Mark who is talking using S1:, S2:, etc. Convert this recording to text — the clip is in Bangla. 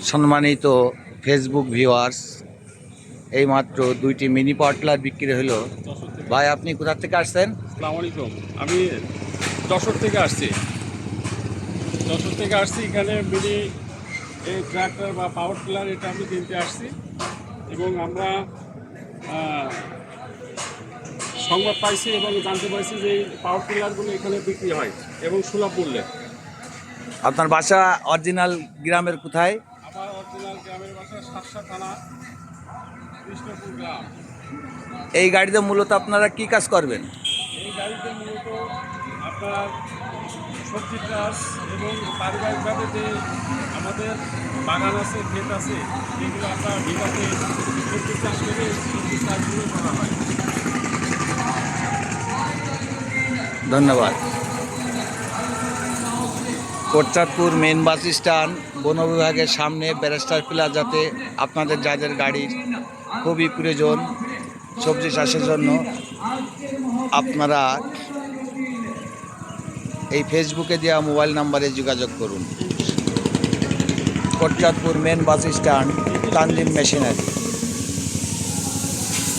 S1: সম্মানিত ফেসবুক ভিউয়ার্স, এইমাত্র 2টি মিনি পটলার বিক্রি হলো। ভাই, আপনি কোথা থেকে আসছেন?
S2: আসসালামু আলাইকুম। আমি যশোর থেকে আসছি। এখানে মিনি এই ট্রাক্টর বা পাওয়ার টিলার এটা আমি কিনতে আসছি এবং আমরা সংবাদ পাইছি এবং জানতে পারছি যে এই পাওয়ার টিলারগুলো এখানে বিক্রি হয় এবং সুলভ মূল্যে।
S1: আপনার বাসা অরিজিনাল গ্রামের কোথায়?
S2: আমার অরিজিনাল গ্রামের বাসা সাতসা থানা, কৃষ্ণপুর গ্রাম।
S1: এই গাড়িতে মূলত আপনারা কি কাজ করবেন?
S2: এই গাড়িতে মূলত আপনার সবজি চাষ এবং পারিবারিকভাবে যে আমাদের বাগান আছে, ক্ষেত আছে, এগুলো আমরা বিঘাতে সবজি চাষ করে সবজি চাষগুলো করা হয়।
S1: ধন্যবাদ। কোটচাঁদপুর মেন বাস স্ট্যান্ড, বন বিভাগের সামনে ব্যারিস্টার প্লাজাতে আপনাদের যাদের গাড়ির খুবই প্রয়োজন সবজি চাষের জন্য, আপনারা এই ফেসবুকে দেওয়া মোবাইল নাম্বারে যোগাযোগ করুন। Kotchandpur main bus stand, Tanzim machinery.